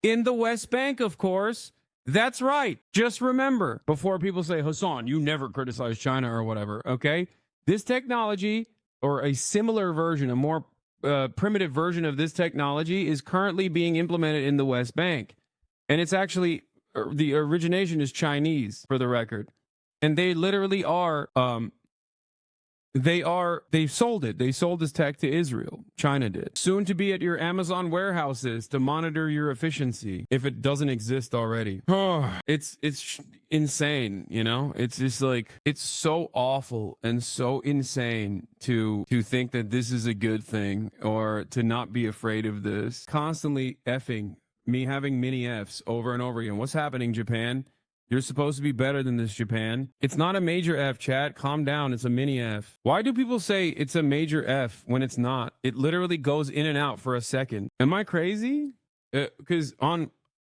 In the West Bank, of course. That's right. Just remember, before people say, Hasan, you never criticize China or whatever, okay? This technology, or a similar version, a more primitive version of this technology, is currently being implemented in the West Bank. And it's actually, the origination is Chinese, for the record. And they literally are, they sold it. They sold this tech to Israel. China did. Soon to be at your Amazon warehouses to monitor your efficiency, if it doesn't exist already. It's insane, you know? It's just like, it's so awful and so insane to think that this is a good thing, or to not be afraid of this. Constantly effing me, having mini Fs over and over again. What's happening, Japan? You're supposed to be better than this, Japan. It's not a major F, chat. Calm down. It's a mini F. Why do people say it's a major F when it's not? It literally goes in and out for a second. Am I crazy? Because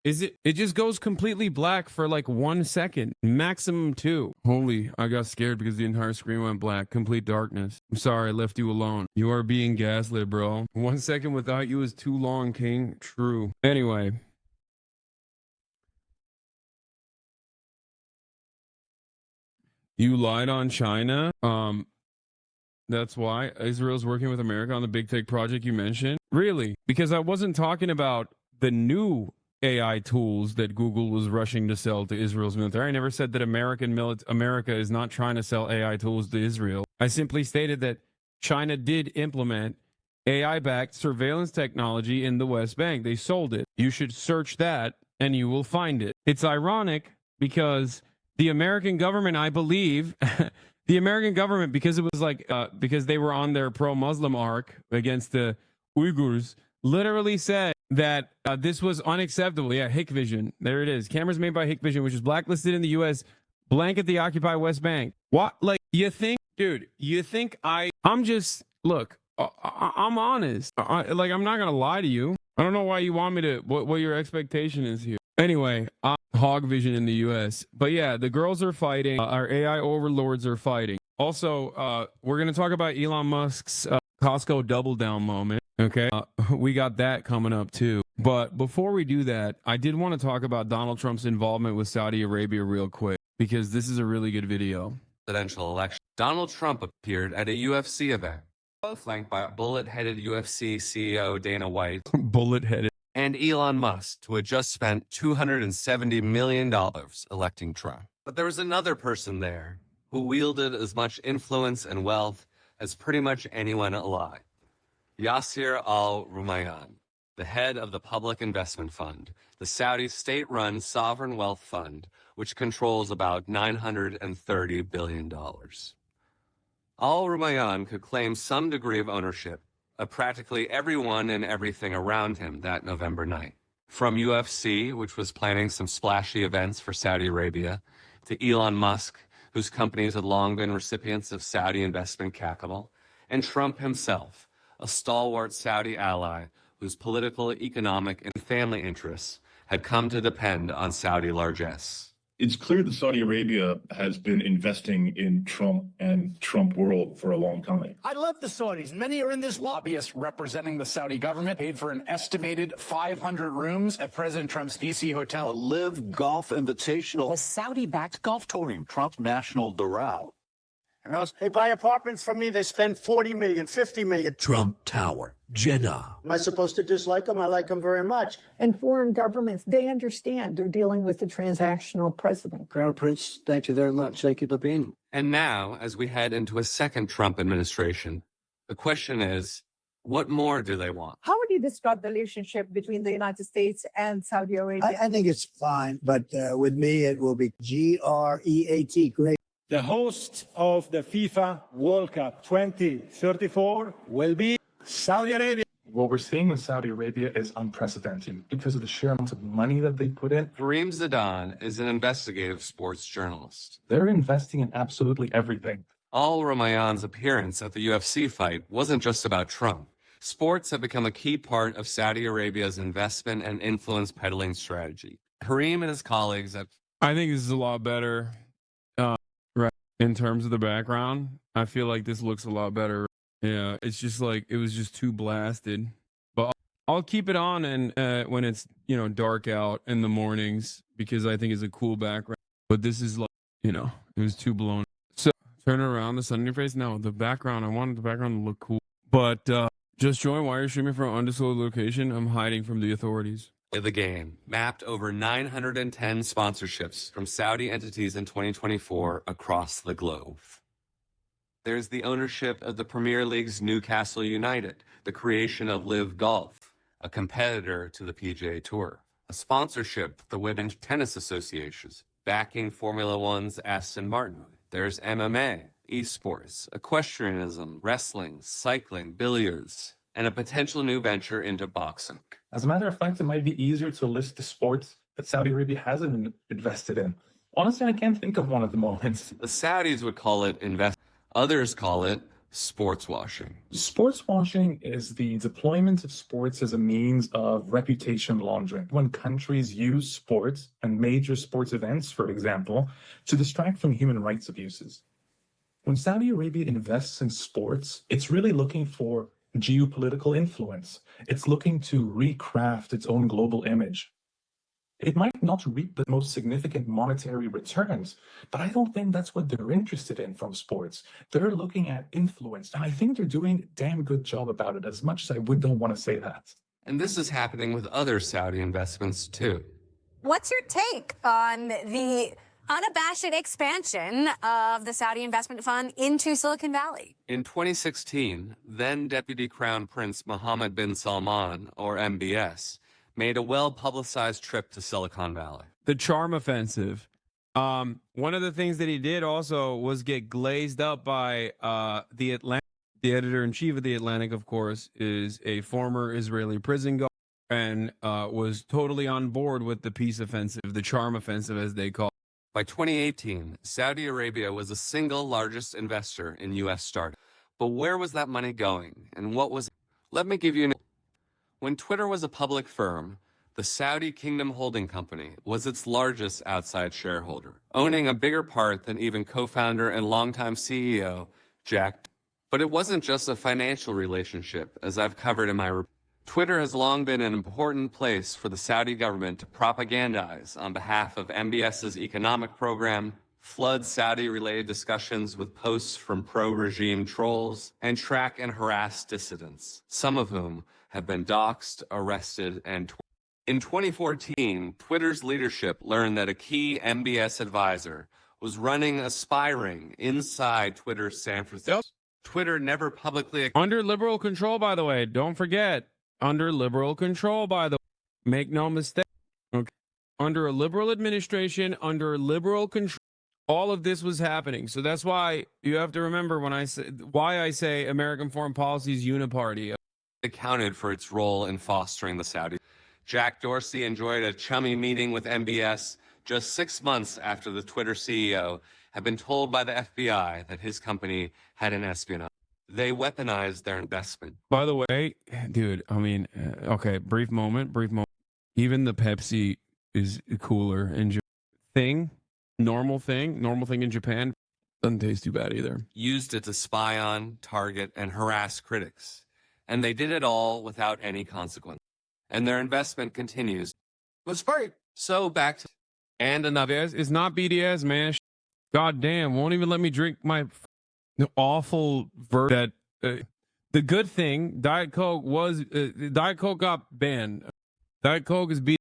it just goes completely black for like 1 second, maximum 2. Holy, I got scared because the entire screen went black. Complete darkness. I'm sorry I left you alone. You are being gaslit, bro. 1 second without you is too long, King. True. Anyway. You lied on China. That's why Israel's working with America on the big tech project you mentioned. Really? Because I wasn't talking about the new AI tools that Google was rushing to sell to Israel's military. I never said that America is not trying to sell AI tools to Israel. I simply stated that China did implement AI-backed surveillance technology in the West Bank. They sold it. You should search that and you will find it. It's ironic because the American government, I believe, the American government, because it was like, because they were on their pro-Muslim arc against the Uyghurs, literally said that this was unacceptable. Yeah, Hikvision. There it is. Cameras made by Hikvision, which is blacklisted in the U.S., blanket the occupied West Bank. What? Like, you think, dude, you think I'm just, look, I'm honest. I'm not going to lie to you. I don't know why you want me to, what your expectation is here. Anyway, Hog Vision in the U.S. But yeah, the girls are fighting. Our AI overlords are fighting. Also, we're going to talk about Elon Musk's Costco double down moment. Okay, we got that coming up too. But before we do that, I did want to talk about Donald Trump's involvement with Saudi Arabia real quick, because this is a really good video. Presidential election. Donald Trump appeared at a UFC event, flanked by bullet-headed UFC CEO Dana White. Bullet-headed. And Elon Musk, who had just spent $270 million electing Trump. But there was another person there who wielded as much influence and wealth as pretty much anyone alive. Yasser Al-Rumayyan, the head of the Public Investment Fund, the Saudi state-run sovereign wealth fund, which controls about $930 billion. Al-Rumayyan could claim some degree of ownership of practically everyone and everything around him that November night. From UFC, which was planning some splashy events for Saudi Arabia, to Elon Musk, whose companies had long been recipients of Saudi investment capital, and Trump himself, a stalwart Saudi ally whose political, economic, and family interests had come to depend on Saudi largesse. It's clear that Saudi Arabia has been investing in Trump and Trump world for a long time. I love the Saudis. Many are in this. Lobbyists representing the Saudi government paid for an estimated 500 rooms at President Trump's D.C. hotel. A Live Golf Invitational, a Saudi-backed golf touring, Trump's national Doral. They buy apartments from me. They spend $40 million, $50 million. Trump Tower, Jeddah. Am I supposed to dislike them? I like them very much. And foreign governments, they understand they're dealing with a transactional president. Crown Prince, thank you very much. Thank you for being. And now, as we head into a second Trump administration, the question is, what more do they want? How would you describe the relationship between the United States and Saudi Arabia? I think it's fine, but with me, it will be GREAT, great. The host of the FIFA World Cup 2034 will be Saudi Arabia. What we're seeing with Saudi Arabia is unprecedented because of the sheer amount of money that they put in. Kareem Zidane is an investigative sports journalist. They're investing in absolutely everything. Al-Rumayyan's appearance at the UFC fight wasn't just about Trump. Sports have become a key part of Saudi Arabia's investment and influence peddling strategy. Kareem and his colleagues have... I think this is a lot better. Right. In terms of the background, I feel like this looks a lot better. Yeah, it's just like, it was just too blasted. But I'll keep it on and when it's dark out in the mornings because I think it's a cool background. But this is like it was too blown. So turn it around, the sun in your face. No, the background. I wanted the background to look cool. But just join while you're streaming from an undisclosed location. I'm hiding from the authorities. The game mapped over 910 sponsorships from Saudi entities in 2024 across the globe. There's the ownership of the Premier League's Newcastle United, the creation of Live Golf, a competitor to the PGA Tour, a sponsorship of the Women's Tennis Associations, backing Formula One's Aston Martin. There's MMA, esports, equestrianism, wrestling, cycling, billiards, and a potential new venture into boxing. As a matter of fact, it might be easier to list the sports that Saudi Arabia hasn't invested in. Honestly, I can't think of one at the moment. The Saudis would call it others call it sports washing. Sports washing is the deployment of sports as a means of reputation laundering. When countries use sports and major sports events, for example, to distract from human rights abuses. When Saudi Arabia invests in sports, it's really looking for geopolitical influence. It's looking to recraft its own global image. It might not reap the most significant monetary returns, but I don't think that's what they're interested in from sports. They're looking at influence, and I think they're doing a damn good job about it, as much as I don't want to say that. And this is happening with other Saudi investments too. What's your take on the unabashed expansion of the Saudi investment fund into Silicon Valley? In 2016, then Deputy Crown Prince Mohammed bin Salman, or MBS, made a well-publicized trip to Silicon Valley. The charm offensive. One of the things that he did also was get glazed up by the Atlantic. The editor-in-chief of the Atlantic, of course, is a former Israeli prison guard and was totally on board with the peace offensive, the charm offensive, as they call it. By 2018, Saudi Arabia was the single largest investor in U.S. startups. But where was that money going? And what was it? Let me give you an... When Twitter was a public firm, the Saudi Kingdom Holding Company was its largest outside shareholder, owning a bigger part than even co-founder and longtime CEO, Jack. But it wasn't just a financial relationship, as I've covered in my report. Twitter has long been an important place for the Saudi government to propagandize on behalf of MBS's economic program, flood Saudi-related discussions with posts from pro-regime trolls, and track and harass dissidents, some of whom have been doxxed, arrested, and in 2014, Twitter's leadership learned that a key MBS advisor was running a spy ring inside Twitter's San Francisco. Yep. Twitter never publicly... Under liberal control, by the way. Don't forget. Under liberal control, by the way. Make no mistake. Okay. Under a liberal administration, under liberal control, all of this was happening. So that's why you have to remember when I say American foreign policy is uniparty. Accounted for its role in fostering the Saudis. Jack Dorsey enjoyed a chummy meeting with MBS just 6 months after the Twitter CEO had been told by the FBI that his company had an espionage. They weaponized their investment. By the way, dude, I mean, okay, brief moment. Even the Pepsi is cooler in Japan. Normal thing in Japan doesn't taste too bad either. Used it to spy on, target, and harass critics. And they did it all without any consequence. And their investment continues. But so back to... And another, it's not BDS, man. God damn, won't even let me drink my awful that the good thing, Diet Coke got banned. Diet Coke is